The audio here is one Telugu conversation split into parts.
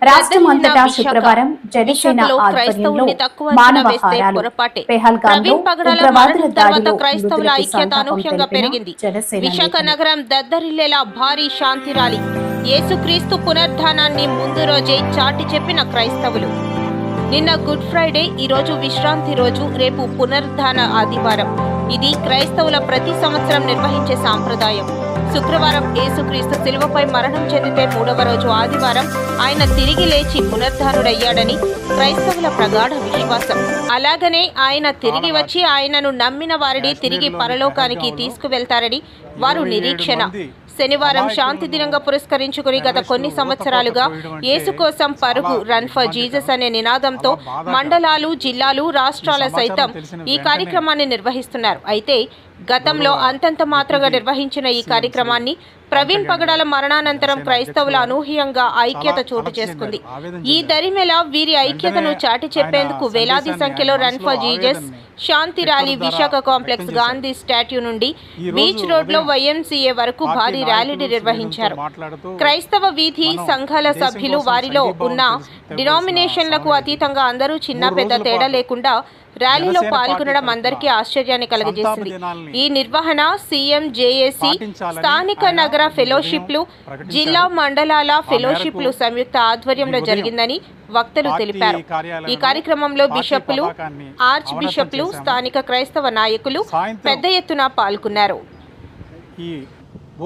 రాష్ట్రమంతటా శుక్రవారం జనసేన ఆధ్వర్యంలో మానవహారాలు పెహల్గాంలో ఉగ్రవాదుల దాడిలో క్రైస్తవుల ఐక్యత అనూహ్యంగా పెరిగింది. విశాఖ నగరం దద్దరిల్లేలా భారీ శాంతి ర్యాలీ. యేసుక్రీస్తు పునరుద్ధానాన్ని ముందు రోజే చాటి చెప్పిన క్రైస్తవులు. నిన్న గుడ్ ఫ్రైడే, ఈ రోజు విశ్రాంతి రోజు, రేపు పునరుద్ధాన ఆదివారం. ఇది క్రైస్తవుల ప్రతి సంవత్సరం నిర్వహించే సాంప్రదాయం. శుక్రవారం యేసుక్రీస్తు శిలువపై మరణం చెందితే మూడవ రోజు ఆదివారం ఆయన తిరిగి లేచి పునరుద్ధానుడయ్యాడని క్రైస్తవుల ప్రగాఢ విశ్వాసం. అలాగనే ఆయన తిరిగి వచ్చి ఆయనను నమ్మిన వారిని తిరిగి పరలోకానికి తీసుకువెళ్తారని వారు నిరీక్షణ. శనివారం శాంతి దినంగా పురస్కరించుకుని గత కొన్ని సంవత్సరాలుగా యేసు కోసం పరుగు, రన్ ఫర్ జీసస్ అనే నినాదంతో మండలాలు, జిల్లాలు, రాష్ట్రాల సైతం ఈ కార్యక్రమాన్ని నిర్వహిస్తున్నారు. అయితే గతంలో అంతంత మాత్రంగా నిర్వహించిన ఈ కార్యక్రమాన్ని ప్రవీణ్ పగడాల మరణానంతరం క్రైస్తవుల అనూహ్యంగా ఐక్యత చోటు చేసుకుంది. ఈ దరిమేళ వీరి ఐక్యతను చాటి చెప్పేందుకు వేలాది సంఖ్యలో run for Jesus Shanti rally Visakha complex, Gandhi statue నుండి బీచ్ రోడ్ లో YMCA వరకు భారీ ర్యాలీని నిర్వహించారు. క్రైస్తవ వీధి సంఘాల సభ్యులు, వారిలో ఉన్న డినామినేషన్లకు అతీతంగా అందరూ చిన్న పెద్ద తేడా లేకుండా ర్యాలీలో పాల్గొనడం అందరికీ ఆశ్చర్యాన్ని కలుగజేసింది. ఈ నిర్వహణ సీఎం, జేఏసీ, స్థానిక నగర ఫెలోషిప్లు, జిల్లా మండలాల ఫెలోషిప్లు సంయుక్త ఆధ్వర్యంలో జరిగిందని వక్తలు తెలిపారు. ఈ కార్యక్రమంలో బిషప్లు, ఆర్చ్ బిషప్లు, స్థానిక క్రైస్తవ నాయకులు పెద్ద ఎత్తున పాల్గొన్నారు. ఈ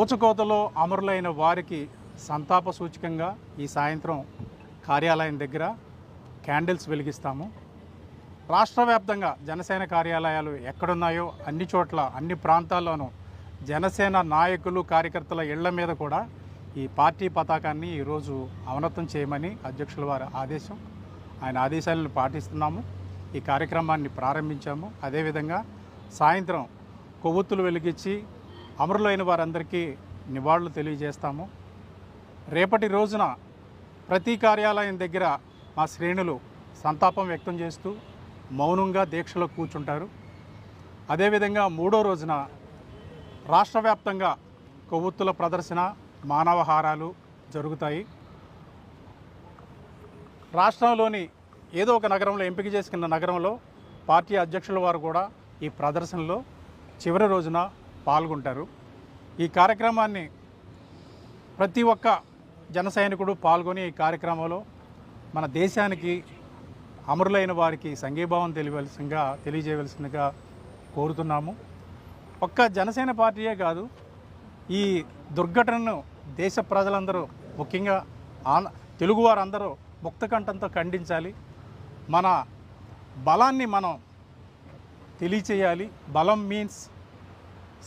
ఊచకోతలో అమరులైన వారికి సంతాప సూచకంగా ఈ సాయంత్రం కార్యాలయం దగ్గర క్యాండిల్స్ వెలిగిస్తాము. రాష్ట్ర వ్యాప్తంగా జనసేన కార్యాలయాలు ఎక్కడున్నాయో అన్ని చోట్ల, అన్ని ప్రాంతాల్లోనూ జనసేన నాయకులు, కార్యకర్తల ఇళ్ల మీద కూడా ఈ పార్టీ పతాకాన్ని ఈరోజు అవనతం చేయమని అధ్యక్షుల వారి ఆదేశం. ఆయన ఆదేశాలను పాటిస్తున్నాము. ఈ కార్యక్రమాన్ని ప్రారంభించాము. అదేవిధంగా సాయంత్రం కొవ్వొత్తులు వెలిగించి అమరులైన వారందరికీ నివాళులు తెలియజేస్తాము. రేపటి రోజున ప్రతి కార్యాలయం దగ్గర మా శ్రేణులు సంతాపం వ్యక్తం చేస్తూ మౌనంగా దీక్షలో కూర్చుంటారు. అదేవిధంగా మూడో రోజున రాష్ట్ర వ్యాప్తంగా కొవ్వొత్తుల ప్రదర్శన, మానవహారాలు జరుగుతాయి. రాష్ట్రంలోని ఏదో ఒక నగరంలో, ఎంపిక చేసుకున్న నగరంలో పార్టీ అధ్యక్షుల వారు కూడా ఈ ప్రదర్శనలో చివరి రోజున పాల్గొంటారు. ఈ కార్యక్రమాన్ని ప్రతి ఒక్క జన సైనికుడు పాల్గొని ఈ కార్యక్రమంలో మన దేశానికి, అమరులైన వారికి సంఘీభావం తెలియజేయవలసిందిగా కోరుతున్నాము. ఒక్క జనసేన పార్టీయే కాదు, ఈ దుర్ఘటనను దేశ ప్రజలందరూ, ముఖ్యంగా తెలుగువారందరూ ముక్తకంఠంతో ఖండించాలి. మన బలాన్ని మనం తెలియచేయాలి. బలం మీన్స్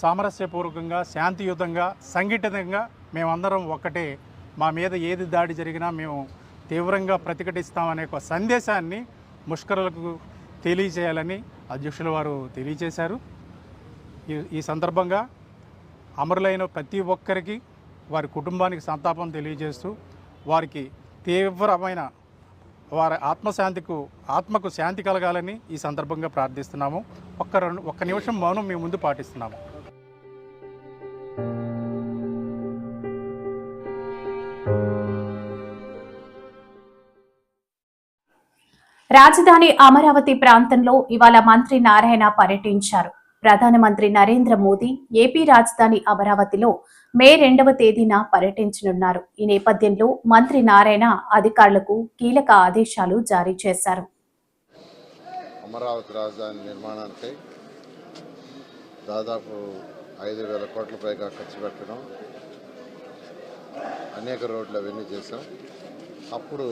సామరస్యపూర్వకంగా, శాంతియుతంగా, సంఘటితంగా మేమందరం ఒక్కటే. మా మీద ఏది దాడి జరిగినా మేము తీవ్రంగా ప్రతిఘటిస్తామనే ఒక సందేశాన్ని ముష్కరులకు తెలియచేయాలని అధ్యక్షుల వారు తెలియచేశారు. ఈ సందర్భంగా అమరులైన ప్రతి ఒక్కరికి, వారి కుటుంబానికి సంతాపం తెలియజేస్తూ వారికి తీవ్రమైన వారి ఆత్మకు శాంతి కలగాలని ఈ సందర్భంగా ప్రార్థిస్తున్నాము. ఒక్క నిమిషం మౌనం మీ ముందు పాటిస్తున్నాము. రాజధాని అమరావతి ప్రాంతంలో ఇవాళ మంత్రి నారాయణ పర్యటించారు. ప్రధానమంత్రి నరేంద్ర మోదీ ఏపీ రాజధాని అమరావతిలో మే 2వ తేదీన పర్యటించనున్నారు. ఈ నేపథ్యంలో మంత్రి నారాయణ అధికారులకు కీలక ఆదేశాలు జారీ చేశారు. అమరావతి రాజధాని నిర్మాణానికి దాదాపు 5,000 కోట్ల పైగా ఖర్చు పెట్టడం, అనేక రోడ్లు అవన్నీ చేశాం. అప్పుడు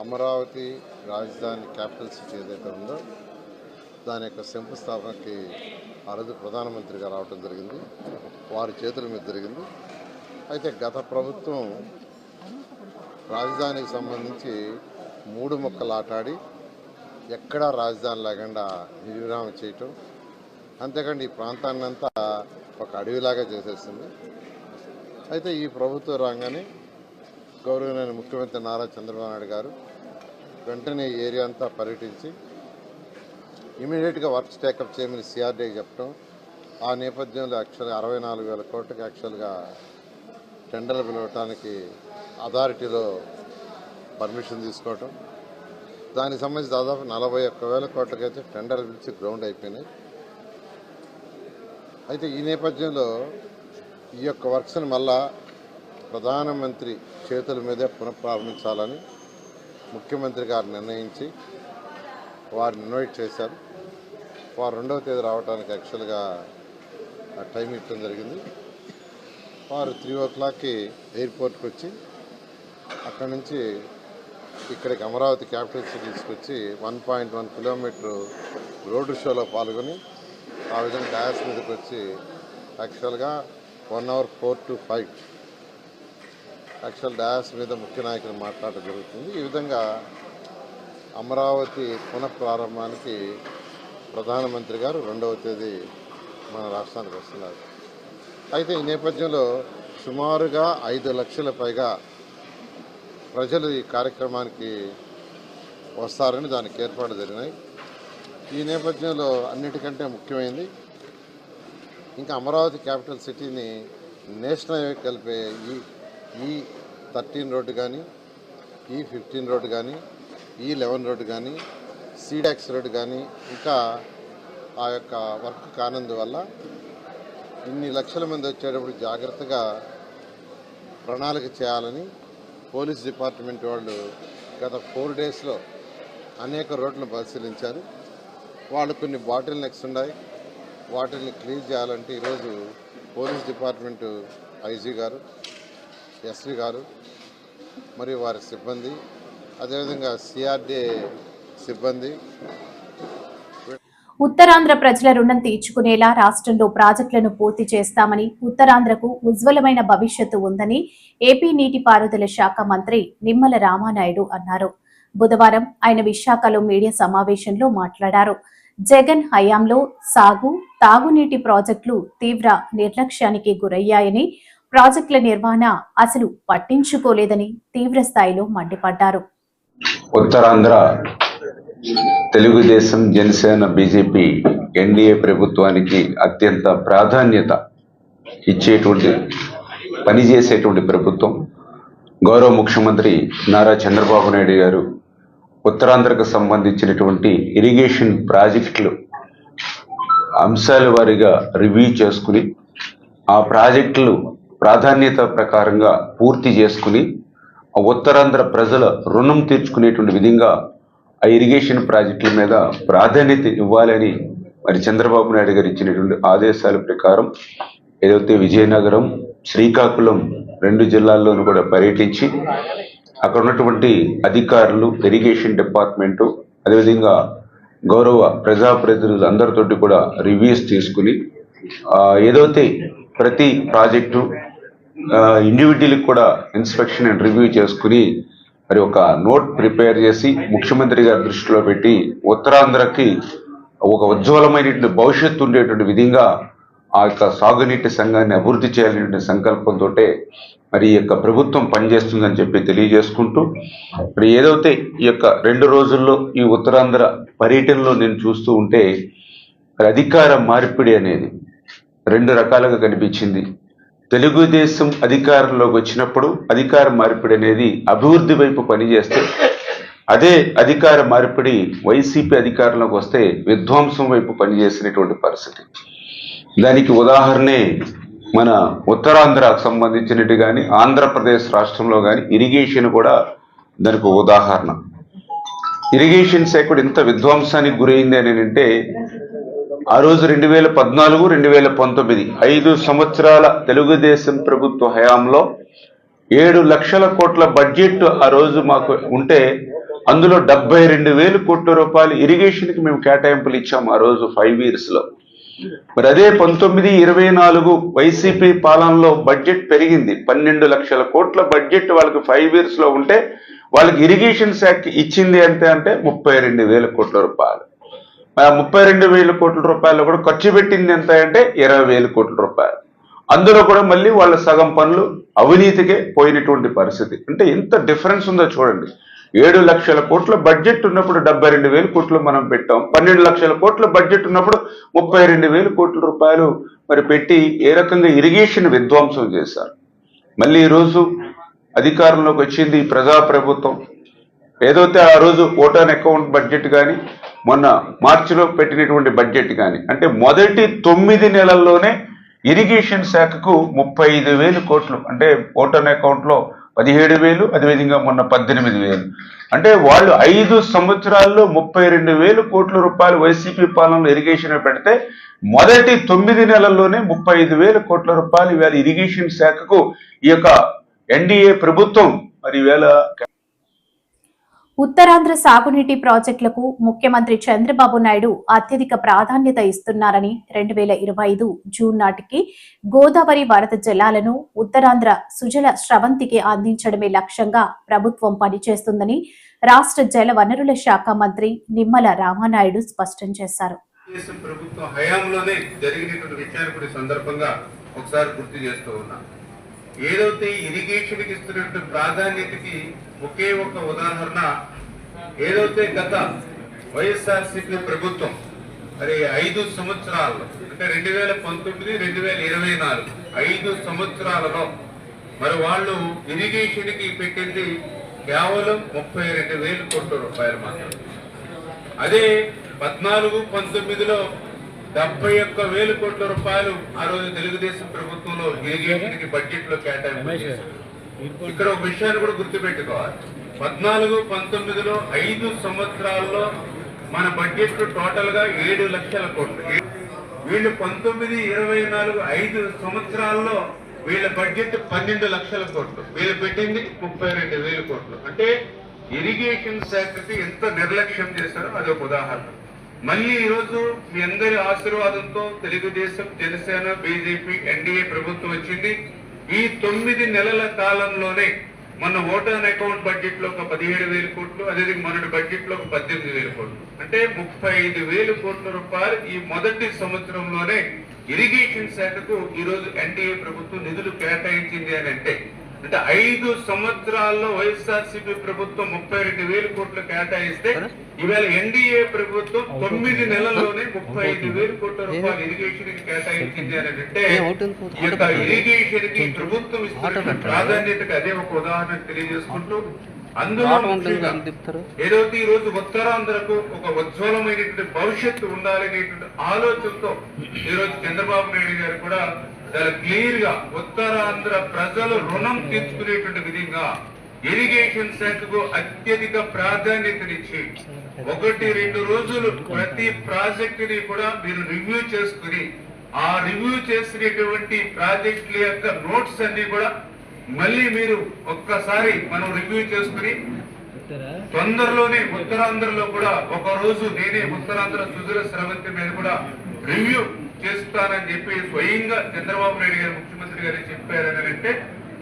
అమరావతి రాజధాని క్యాపిటల్ సిటీ ఏదైతే ఉందో దాని యొక్క శంకుస్థాపనకి ఆ రోజు ప్రధానమంత్రి గారు రావడం జరిగింది. వారి చేతుల మీద జరిగింది. అయితే గత ప్రభుత్వం రాజధానికి సంబంధించి 3 ముక్కలు ఆటాడి ఎక్కడా రాజధాని లేకుండా నిర్విరామం చేయటం, అంతేకాండి ఈ ప్రాంతాన్ని అంతా ఒక అడవిలాగా చేసేసింది. అయితే ఈ ప్రభుత్వం రాగానే గౌరవనీయ ముఖ్యమంత్రి నారా చంద్రబాబు నాయుడు గారు వెంటనే ఈ ఏరియా అంతా పర్యటించి ఇమీడియట్గా వర్క్స్ టేకప్ చేయమని సిఆర్డీకి చెప్పడం, ఆ నేపథ్యంలో యాక్చువల్గా 64,000 కోట్లకి యాక్చువల్గా టెండర్లు పిలవటానికి అథారిటీలో పర్మిషన్ తీసుకోవటం, దానికి సంబంధించి దాదాపు 41,000 కోట్లకైతే టెండర్ పిలిచి గ్రౌండ్ అయిపోయినాయి. అయితే ఈ నేపథ్యంలో ఈ యొక్క వర్క్స్ని మళ్ళా ప్రధానమంత్రి చేతుల మీదే పునఃప్రారంభించాలని ముఖ్యమంత్రి గారు నిర్ణయించి వారిని ఇన్వైట్ చేశారు. వారు 2వ తేదీ రావడానికి యాక్చువల్గా టైం ఇవ్వడం జరిగింది. వారు 3 o'clockకి ఎయిర్పోర్ట్కి వచ్చి అక్కడి నుంచి ఇక్కడికి అమరావతి క్యాపిటల్ సిటీ తీసుకొచ్చి 1.1 కిలోమీటర్ రోడ్డు షోలో పాల్గొని ఆ విధంగా డాష్ మీదకి వచ్చి యాక్చువల్గా 1 hour 4 to 5 యాక్చువల్ డాష్ మీద ముఖ్య నాయకులు మాట్లాడటం జరుగుతుంది. ఈ విధంగా అమరావతి పునఃప్రారంభానికి ప్రధానమంత్రి గారు 2వ తేదీ మన రాష్ట్రానికి వస్తున్నారు. అయితే ఈ నేపథ్యంలో సుమారుగా 5 లక్షల పైగా ప్రజలు ఈ కార్యక్రమానికి వస్తారని దానికి ఏర్పాట్లు జరిగినాయి. ఈ నేపథ్యంలో అన్నిటికంటే ముఖ్యమైనది ఇంకా అమరావతి క్యాపిటల్ సిటీని నేషనల్ హైవే కలిపే ఈ 13 రోడ్డు కానీ, ఈ 15 రోడ్డు కానీ, ఈ 11 రోడ్డు కానీ, సీడాక్స్ రోడ్డు కానీ ఇంకా ఆ యొక్క వర్క్ కానందువల్ల ఇన్ని లక్షల మంది వచ్చేటప్పుడు జాగ్రత్తగా ప్రణాళిక చేయాలని పోలీస్ డిపార్ట్మెంట్ వాళ్ళు గత 4 daysలో అనేక రోడ్లను పరిశీలించారు. వాళ్ళు కొన్ని బాటిల్ నెక్స్ ఉన్నాయి, వాటిని క్లీన్ చేయాలంటే ఈరోజు పోలీస్ డిపార్ట్మెంటు ఐజీ గారు, ఎస్పీ గారు మరియు వారి సిబ్బంది, అదేవిధంగా సిఆర్డీఏ సిబ్బంది ఉత్తరాంధ్ర ప్రజల రుణం తీర్చుకునేలా రాష్ట్రంలో ప్రాజెక్టులను పూర్తి చేస్తామని, ఉత్తరాంధ్రకు ఉజ్వలమైన భవిష్యత్తు ఉందని ఏపీ నీటిపారుదల శాఖ మంత్రి నిమ్మల రామానాయుడు అన్నారు. బుధవారం ఆయన విశాఖలో మీడియా సమావేశంలో మాట్లాడారు. జగన్ హయాంలో సాగు, తాగునీటి ప్రాజెక్టులు తీవ్ర నిర్లక్ష్యానికి గురయ్యాయని, ప్రాజెక్టుల నిర్వహణ అసలు పట్టించుకోలేదని తీవ్ర స్థాయిలో మండిపడ్డారు. ఉత్తరాంధ్ర తెలుగుదేశం, జనసేన, బీజేపీ ఎన్డీఏ ప్రభుత్వానికి అత్యంత ప్రాధాన్యత ఇచ్చేటువంటి పనిచేసేటువంటి ప్రభుత్వం. గౌరవ ముఖ్యమంత్రి నారా చంద్రబాబు నాయుడు గారు ఉత్తరాంధ్రకు సంబంధించినటువంటి ఇరిగేషన్ ప్రాజెక్టులు అంశాల వారీగా రివ్యూ చేసుకుని ఆ ప్రాజెక్టులు ప్రాధాన్యత ప్రకారంగా పూర్తి చేసుకుని ఉత్తరాంధ్ర ప్రజల రుణం తీర్చుకునేటువంటి విధంగా ఆ ఇరిగేషన్ ప్రాజెక్టుల మీద ప్రాధాన్యత ఇవ్వాలని మరి చంద్రబాబు నాయుడు గారు ఇచ్చినటువంటి ఆదేశాల ప్రకారం ఏదైతే విజయనగరం, శ్రీకాకుళం 2 జిల్లాల్లోనూ కూడా పర్యటించి అక్కడ ఉన్నటువంటి అధికారులు, ఇరిగేషన్ డిపార్ట్మెంటు, అదేవిధంగా గౌరవ ప్రజాప్రతినిధులు అందరితోటి కూడా రివ్యూస్ తీసుకుని ఏదైతే ప్రతి ప్రాజెక్టు ఇండివిజువల్కి కూడా ఇన్స్పెక్షన్ అండ్ రివ్యూ చేసుకుని మరి ఒక నోట్ ప్రిపేర్ చేసి ముఖ్యమంత్రి గారి దృష్టిలో పెట్టి ఉత్తరాంధ్రకి ఒక ఉజ్వలమైనటువంటి భవిష్యత్తు ఉండేటువంటి విధంగా ఆ యొక్క సాగునీటి సంఘాన్ని అభివృద్ధి చేయాలనే సంకల్పంతో మరి ఈ యొక్క ప్రభుత్వం పనిచేస్తుందని చెప్పి తెలియజేసుకుంటూ, మరి ఏదైతే ఈ యొక్క 2 రోజుల్లో ఈ ఉత్తరాంధ్ర పర్యటనలో నేను చూస్తూ ఉంటే మరి అధికార మార్పిడి అనేది 2 రకాలుగా కనిపించింది. తెలుగుదేశం అధికారంలోకి వచ్చినప్పుడు అధికార మార్పిడి అనేది అభివృద్ధి వైపు పనిచేస్తే, అదే అధికార మార్పిడి వైసీపీ అధికారంలోకి వస్తే విధ్వంసం వైపు పనిచేసినటువంటి పరిస్థితి. దానికి ఉదాహరణే మన ఉత్తరాంధ్రకు సంబంధించినట్టు కానీ ఆంధ్రప్రదేశ్ రాష్ట్రంలో కానీ ఇరిగేషన్ కూడా దానికి ఉదాహరణ. ఇరిగేషన్ శాఖ ఇంత విధ్వంసానికి గురైంది అని అంటే ఆ రోజు 2014, 2019 5 సంవత్సరాల తెలుగుదేశం ప్రభుత్వ హయాంలో 7 లక్షల కోట్ల బడ్జెట్ ఆ రోజు మాకు ఉంటే అందులో 72,000 కోట్ల రూపాయలు ఇరిగేషన్కి మేము కేటాయింపులు ఇచ్చాము ఆ రోజు 5 yearsలో. మరి అదే 19-24 వైసీపీ పాలనలో బడ్జెట్ పెరిగింది. 12 లక్షల కోట్ల బడ్జెట్ వాళ్ళకి 5 yearsలో ఉంటే వాళ్ళకి ఇరిగేషన్ శాఖ ఇచ్చింది అంటే 32,000 కోట్ల రూపాయలు. 32,000 కోట్ల రూపాయలు కూడా ఖర్చు పెట్టింది ఎంత అంటే 20,000 కోట్ల రూపాయలు. అందులో కూడా మళ్ళీ వాళ్ళ సగం పనులు అవినీతికే పోయినటువంటి పరిస్థితి. అంటే ఎంత డిఫరెన్స్ ఉందో చూడండి. 7 లక్షల కోట్ల బడ్జెట్ ఉన్నప్పుడు 72,000 కోట్లు మనం పెట్టాం. 12 లక్షల కోట్ల బడ్జెట్ ఉన్నప్పుడు 32,000 కోట్ల రూపాయలు మరి పెట్టి ఏ రకంగా ఇరిగేషన్ విధ్వంసం చేశారు. మళ్ళీ ఈరోజు అధికారంలోకి వచ్చింది ప్రజాప్రభుత్వం. ఏదైతే ఆ రోజు ఓటాన్ అకౌంట్ బడ్జెట్ కానీ మొన్న మార్చిలో పెట్టినటువంటి బడ్జెట్ కానీ అంటే మొదటి 9 నెలల్లోనే ఇరిగేషన్ శాఖకు 35,000 కోట్లు, అంటే ఓటాన్ అకౌంట్లో 17,000, అదేవిధంగా మొన్న 18,000. అంటే వాళ్ళు 5 సంవత్సరాల్లో 32,000 కోట్ల రూపాయలు వైసీపీ పాలనలో ఇరిగేషన్ పెడితే మొదటి 9 నెలల్లోనే 35,000 కోట్ల రూపాయలు ఇవాళ ఇరిగేషన్ శాఖకు ఈ యొక్క ఎన్డీఏ ప్రభుత్వం మరి ఈవేళ ఉత్తరాంధ్ర సాగునీటి ప్రాజెక్టులకు ముఖ్యమంత్రి చంద్రబాబు నాయుడు అత్యధిక ప్రాధాన్యత ఇస్తున్నారని 2025 జూన్ నాటికి గోదావరి వరద జలాలను ఉత్తరాంధ్ర సుజల స్రవంతికి అందించడమే లక్ష్యంగా ప్రభుత్వం పనిచేస్తుందని రాష్ట్ర జల వనరుల శాఖ మంత్రి నిమ్మల రామానాయుడు స్పష్టం చేశారు. ప్రభుత్వం హయాంలోనే జరిగినటువంటి విషయాన్ని కూడా సందర్భంగా ఒకసారి గుర్తు చేస్తూ ఉన్నా. ఏదైతే ఇరిగేషన్కి ఇస్తున్నటువంటి ప్రాధాన్యతకి ఒకే ఒక ఉదాహరణ, ఏదైతే గత వైఎస్ఆర్సీపీ ప్రభుత్వం మరి 5 సంవత్సరాల్లో అంటే 2019, 2024 5 సంవత్సరాలలో మరి వాళ్ళు ఇరిగేషన్కి పెట్టింది కేవలం 32,000 కోట్ల రూపాయలు మాత్రమే. అదే 14-19లో 71,000 కోట్ల రూపాయలు ఆ రోజు తెలుగుదేశం ప్రభుత్వంలో ఇరిగేషన్ కి బడ్జెట్ లో కేటాయింపు చేశారు. ఇక్కడ ఒక విషయాన్ని కూడా గుర్తుపెట్టుకోవాలి. 14-19లో 5 సంవత్సరాల్లో మన బడ్జెట్ టోటల్ గా 7 లక్షల కోట్లు. వీళ్ళు 19-24 5 సంవత్సరాల్లో వీళ్ళ బడ్జెట్ 12 లక్షల కోట్లు, వీళ్ళు పెట్టింది 32,000 కోట్లు. అంటే ఇరిగేషన్ శాఖకి ఎంత నిర్లక్ష్యం చేశారో అదొక ఉదాహరణ. మళ్ళీ ఈరోజు మీ అందరి ఆశీర్వాదంతో తెలుగుదేశం, జనసేన, బీజేపీ, ఎన్డీఏ ప్రభుత్వం వచ్చింది. ఈ 9 నెలల కాలంలోనే మన ఓటాన్ అకౌంట్ బడ్జెట్ లో ఒక 17,000 కోట్లు, అదేవిధంగా మన బడ్జెట్ లో ఒక 18,000 కోట్లు, అంటే 35,000 కోట్ల రూపాయలు ఈ మొదటి సంవత్సరంలోనే ఇరిగేషన్ శాఖకు ఈరోజు ఎన్డీఏ ప్రభుత్వం నిధులు కేటాయించింది అని అంటే 5 సంవత్సరాల్లో వైఎస్ఆర్సీపీ ప్రభుత్వం 32,000 కోట్లు కేటాయిస్తే ఇవాళ ఎన్డీఏ ప్రభుత్వం 9 నెలల్లోనే 35,000 కోట్ల రూపాయలు ఇరిగేషన్ కి కేటాయించింది అని అంటే ఈ యొక్క ఇరిగేషన్ కి ప్రభుత్వం ఇస్తున్న ప్రాధాన్యతకు అదే ఒక ఉదాహరణ తెలియజేసుకుంటూ, అందులో ముఖ్యంగా ఏదైతే ఈ రోజు ఉత్తరాంధ్రకు ఒక ఉజ్వలమైనటువంటి భవిష్యత్తు ఉండాలనేటువంటి ఆలోచనతో ఈ రోజు చంద్రబాబు నాయుడు గారు కూడా చాలా క్లియర్ గా ఉత్తరాంధ్ర ప్రజలు రుణం తీర్చుకునేటువంటి విధంగా ఇరిగేషన్ శాఖకు అత్యధిక ప్రాధాన్యతనిచ్చి 1-2 రోజులు ప్రతి ప్రాజెక్టుని కూడా మీరు రివ్యూ చేసుకుని ఆ రివ్యూ చేసినటువంటి ప్రాజెక్టుల యొక్క నోట్స్ అన్ని కూడా మళ్ళీ మీరు ఒక్కసారి మనం రివ్యూ చేసుకుని తొందరలోనే ఉత్తరాంధ్రలో కూడా ఒక రోజు నేనే ఉత్తరాంధ్ర సుజల స్రవంతి మీద కూడా రివ్యూ చేస్తానని చెప్పి స్వయంగా చంద్రబాబు నాయుడు గారు ముఖ్యమంత్రి గారు చెప్పారని అంటే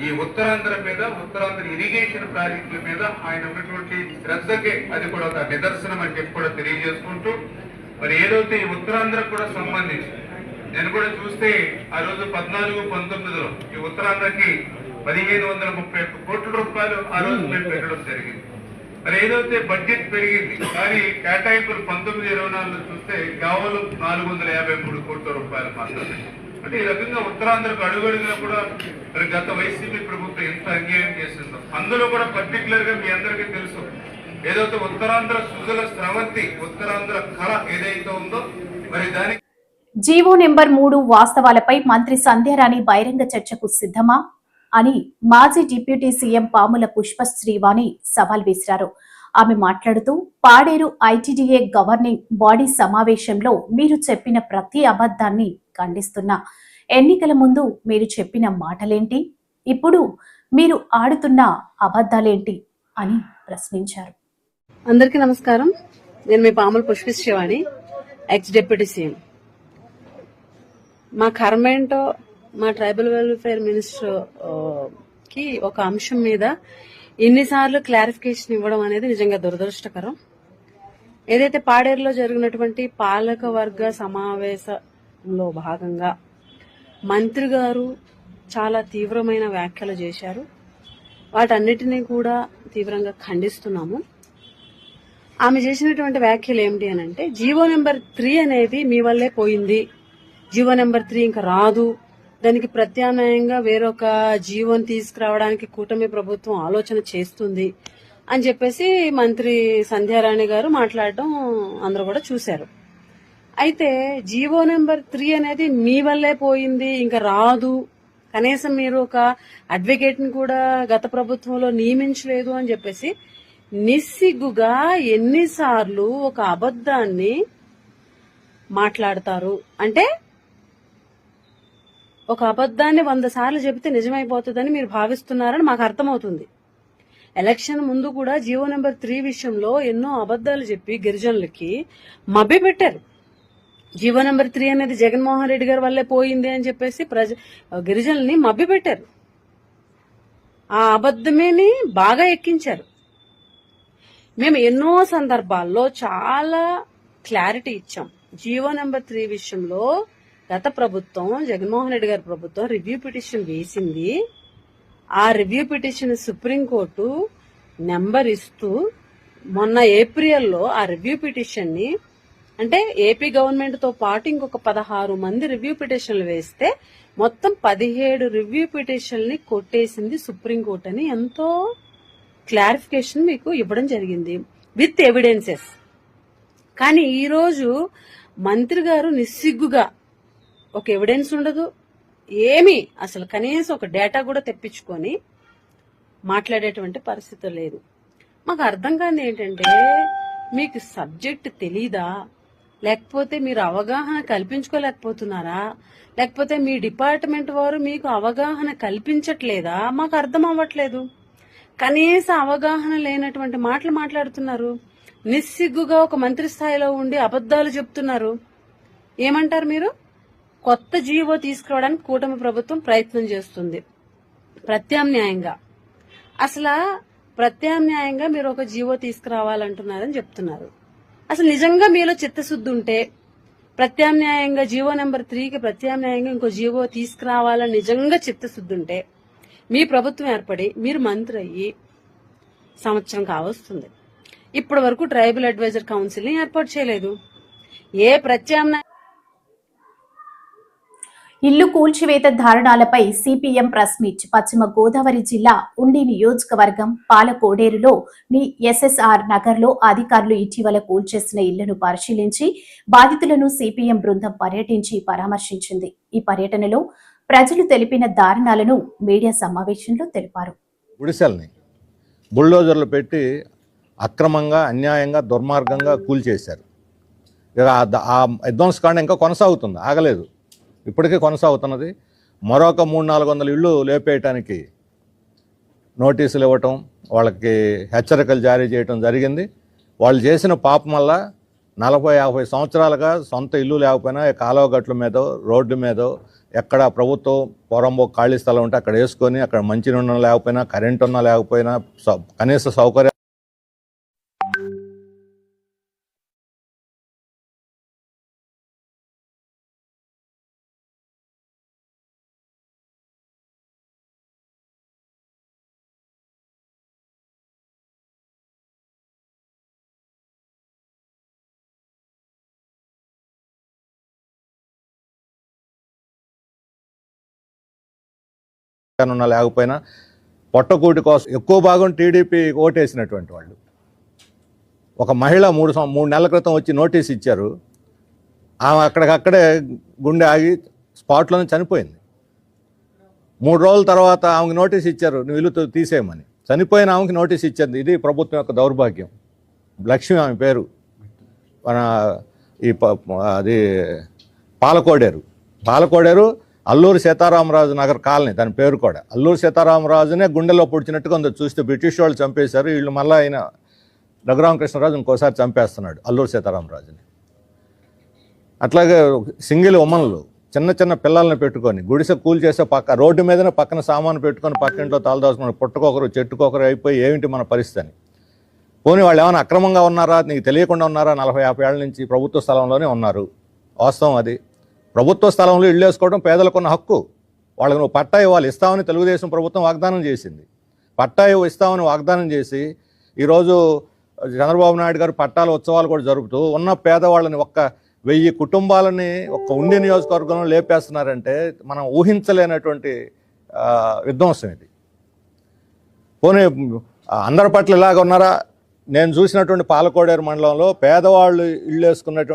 ఈ ఉత్తరాంధ్ర మీద, ఉత్తరాంధ్ర ఇరిగేషన్ ప్రాజెక్టుల మీద ఆయన ఉన్నటువంటి శ్రద్ధకే అది కూడా ఒక నిదర్శనం అని చెప్పి కూడా తెలియజేసుకుంటూ, మరి ఏదైతే ఈ ఉత్తరాంధ్ర కూడా సంబంధించి నేను కూడా చూస్తే ఆ రోజు 14-19లో ఈ ఉత్తరాంధ్రకి 1,531 కోట్ల రూపాయలు ఆ రోజు మేము పెట్టడం జరిగింది. మరి ఏదైతే బడ్జెట్ పెరిగింది కానీ కేటాయింపులు 19-24లో చూస్తే కేవలం 453 కోట్ల రూపాయలు మాత్రమే. అంటే ఈ రకంగా ఉత్తరాంధ్రకు అడుగడుగునా కూడా మరి గత వైసీపీ ప్రభుత్వం ఎంత అన్యాయం చేసిందో, అందులో కూడా పర్టికులర్ గా మీ అందరికీ తెలుసు ఏదైతే ఉత్తరాంధ్ర సుజల స్రవంతి ఉత్తరాంధ్ర కళ ఏదైతే ఉందో మరి దానికి జీవో నెంబర్ 3 వాస్తవాలపై మంత్రి సంధ్యారాణి బహిరంగ చర్చకు సిద్ధమా అని మాజీ డిప్యూటీ సీఎం పాముల పుష్పశ్రీవాణి సవాల్ విసిరారు. ఆమె మాట్లాడుతూ పాడేరు ఐటీడీఏ గవర్నింగ్ బాడీ సమావేశంలో మీరు చెప్పిన ప్రతి అబద్ధాన్ని ఖండిస్తున్నా. ఎన్నికల ముందు మీరు చెప్పిన మాటలేంటి, ఇప్పుడు మీరు ఆడుతున్న అబద్ధాలేంటి అని ప్రశ్నించారు. అందరికీ నమస్కారం. నేను మీ పాముల పుష్పశ్రీవాణి, ఎక్స్ డిప్యూటీ సీఎం. మా కర్మేంటో మా ట్రైబల్ వెల్ఫేర్ మినిస్టర్ కి ఒక అంశం మీద ఎన్నిసార్లు క్లారిఫికేషన్ ఇవ్వడం అనేది నిజంగా దురదృష్టకరం. ఏదైతే పాడేరులో జరిగినటువంటి పాలక వర్గ సమావేశంలో భాగంగా మంత్రి గారు చాలా తీవ్రమైన వ్యాఖ్యలు చేశారు. వాటన్నిటినీ కూడా తీవ్రంగా ఖండిస్తున్నాము. ఆమె చేసినటువంటి వ్యాఖ్యలు ఏమిటి అని అంటే, జీవో నెంబర్ 3 అనేది మీ వల్లే పోయింది, జీవో నెంబర్ 3 ఇంకా రాదు, దానికి ప్రత్యామ్నాయంగా వేరొక జీవోని తీసుకురావడానికి కూటమి ప్రభుత్వం ఆలోచన చేస్తుంది అని చెప్పేసి మంత్రి సంధ్యారాణి గారు మాట్లాడడం అందరూ కూడా చూశారు. అయితే జీవో నెంబర్ 3 అనేది మీ వల్లే పోయింది, ఇంకా రాదు, కనీసం మీరు ఒక అడ్వకేట్ ని కూడా గత ప్రభుత్వంలో నియమించలేదు అని చెప్పేసి నిస్సిగ్గుగా ఎన్నిసార్లు ఒక అబద్ధాన్ని మాట్లాడతారు? అంటే ఒక అబద్ధాన్ని 100 సార్లు చెబితే నిజమైపోతుందని మీరు భావిస్తున్నారని మాకు అర్థమవుతుంది. ఎలక్షన్ ముందు కూడా జీవో నెంబర్ 3 విషయంలో ఎన్నో అబద్ధాలు చెప్పి గిరిజనులకి మభ్యపెట్టారు. జీవో నెంబర్ 3 అనేది జగన్మోహన్ రెడ్డి గారి వల్లే పోయింది అని చెప్పేసి గిరిజనుల్ని మభ్యపెట్టారు. ఆ అబద్ధమేని బాగా ఎక్కించారు. మేము ఎన్నో సందర్భాల్లో చాలా క్లారిటీ ఇచ్చాం. జీవో నెంబర్ 3 విషయంలో గత ప్రభుత్వం, జగన్మోహన్ రెడ్డి గారి ప్రభుత్వం రివ్యూ పిటిషన్ వేసింది. ఆ రివ్యూ పిటిషన్ సుప్రీంకోర్టు నెంబర్ ఇస్తూ మొన్న ఏప్రిల్లో ఆ రివ్యూ పిటిషన్ ని, అంటే ఏపీ గవర్నమెంట్ తో పాటు ఇంకొక 16 మంది రివ్యూ పిటిషన్లు వేస్తే మొత్తం 17 రివ్యూ పిటిషన్లు కొట్టేసింది సుప్రీంకోర్టు అని ఎంతో క్లారిఫికేషన్ మీకు ఇవ్వడం జరిగింది విత్ ఎవిడెన్సెస్. కానీ ఈరోజు మంత్రి గారు నిస్సిగ్గుగా ఒక ఎవిడెన్స్ ఉండదు, ఏమీ అసలు కనీసం ఒక డేటా కూడా తెప్పించుకొని మాట్లాడేటువంటి పరిస్థితి లేదు. మాకు అర్థం కాని ఏంటంటే, మీకు సబ్జెక్ట్ తెలీదా, లేకపోతే మీరు అవగాహన కల్పించుకోలేకపోతున్నారా, లేకపోతే మీ డిపార్ట్మెంట్ వారు మీకు అవగాహన కల్పించట్లేదా? మాకు అర్థం అవ్వట్లేదు. కనీస అవగాహన లేనటువంటి మాటలు మాట్లాడుతున్నారు. నిస్సిగ్గుగా ఒక మంత్రి స్థాయిలో ఉండి అబద్ధాలు చెప్తున్నారు. ఏమంటారు మీరు? కొత్త జీవో తీసుకురావడానికి కూటమి ప్రభుత్వం ప్రయత్నం చేస్తుంది ప్రత్యామ్నాయంగా. అసలు ప్రత్యామ్నాయంగా మీరు ఒక జీవో తీసుకురావాలంటున్నారని చెప్తున్నారు. అసలు నిజంగా మీలో చిత్తశుద్ధి ఉంటే ప్రత్యామ్నాయంగా జీవో నెంబర్ 3కి ప్రత్యామ్నాయంగా ఇంకో జీవో తీసుకురావాలని నిజంగా చిత్తశుద్ధి ఉంటే మీ ప్రభుత్వం ఏర్పడి మీరు మంత్రి అయ్యి సంవత్సరం కావస్తుంది. ఇప్పటి వరకు ట్రైబల్ అడ్వైజర్ కౌన్సిల్ ని ఏర్పాటు చేయలేదు. ఏ ప్రత్యామ్నాయ ఇల్లు కూల్చివేత దారుణాలపై సిపిఎం ప్రెస్ మీట్. పశ్చిమ గోదావరి జిల్లా ఉండి నియోజకవర్గం పాలకోడేరులో ఎస్ఎస్ఆర్ నగర్లో అధికారులు ఇటీవల కూల్చేసిన ఇళ్లను పరిశీలించి బాధితులను సిపిఎం బృందం పర్యటించి పరామర్శించింది. ఈ పర్యటనలో ప్రజలు తెలిపిన దారుణాలను మీడియా సమావేశంలో తెలిపారు. గుడిసెల్ని బుల్డోజర్లు పెట్టి అక్రమంగా, అన్యాయంగా, దుర్మార్గంగా కూల్చేశారు. ఇక ఆ విధ్వంసకాండ ఇంకా కొనసాగుతుంది, ఆగలేదు, ఇప్పటికీ కొనసాగుతున్నది. మరొక 300-400 ఇళ్ళు లేపేయటానికి నోటీసులు ఇవ్వటం, వాళ్ళకి హెచ్చరికలు జారీ చేయటం జరిగింది. వాళ్ళు చేసిన పాపం వల్ల 40-50 సంవత్సరాలుగా సొంత ఇల్లు లేకపోయినా కాలువ గట్ల మీదో, రోడ్డు మీదో, ఎక్కడ ప్రభుత్వం పొరంబో ఖాళీ స్థలం ఉంటే అక్కడ వేసుకొని, అక్కడ మంచినీళ్ళు లేకపోయినా, కరెంట్ ఉన్నా లేకపోయినా, కనీస సౌకర్యం ఉన్నా లేకపోయినా పొట్టకూటి కోసం ఎక్కువ భాగం టీడీపీ ఓటేసినటువంటి వాళ్ళు. ఒక మహిళ 3 నెలల క్రితం వచ్చి నోటీస్ ఇచ్చారు. ఆమె అక్కడికక్కడే గుండె ఆగి స్పాట్లోనే చనిపోయింది. 3 రోజుల తర్వాత ఆమెకు నోటీస్ ఇచ్చారు, నువ్వు ఇల్లు తీసేయమని. చనిపోయిన ఆమెకి నోటీస్ ఇచ్చింది. ఇది ప్రభుత్వం యొక్క దౌర్భాగ్యం. లక్ష్మి ఆమె పేరు. మన అది పాలకోడేరు అల్లూరి సీతారామరాజు నగర్ కాలనీ, దాని పేరు కూడా. అల్లూరి సీతారామరాజునే గుండెల్లో పొడిచినట్టుగా ఉంది. చూస్తే బ్రిటిష్ వాళ్ళు చంపేశారు, వీళ్ళు మళ్ళీ ఆయన రఘురామకృష్ణరాజు ఇంకోసారి చంపేస్తున్నాడు అల్లూరి సీతారామరాజుని. అట్లాగే సింగిల్ ఉమ్మన్లు చిన్న చిన్న పిల్లల్ని పెట్టుకొని గుడిసె కూల్ చేసే రోడ్డు మీదనే పక్కన సామాను పెట్టుకొని పక్కింట్లో తలదాచుకుని పుట్టకొకరు చెట్టుకొకరు అయిపోయి ఏమిటి మన పరిస్థితి అని. పోనీ వాళ్ళు ఏమైనా అక్రమంగా ఉన్నారా, నీకు తెలియకుండా ఉన్నారా? 40-50 ఏళ్ల నుంచి ప్రభుత్వ స్థలంలోనే ఉన్నారు. వాస్తవం అది. ప్రభుత్వ స్థలంలో ఇళ్ళు వేసుకోవడం పేదలకున్న హక్కు. వాళ్ళకి నువ్వు పట్టా ఇవ్వాలి, ఇస్తామని తెలుగుదేశం ప్రభుత్వం వాగ్దానం చేసింది. పట్టా ఇస్తామని వాగ్దానం చేసి ఈరోజు చంద్రబాబు నాయుడు గారు పట్టాల ఉత్సవాలు కూడా జరుపుతూ ఉన్న పేదవాళ్ళని 1000 కుటుంబాలని ఒక్క ఉండి నియోజకవర్గంలో లేపేస్తున్నారంటే మనం ఊహించలేనటువంటి విధ్వంసం ఇది. పోనీ అందరి పట్ల ఇలాగ ఉన్నారా? నేను చూసినటువంటి పాలకోడేరు మండలంలో పేదవాళ్ళు ఇళ్ళు వేసుకున్నటువంటి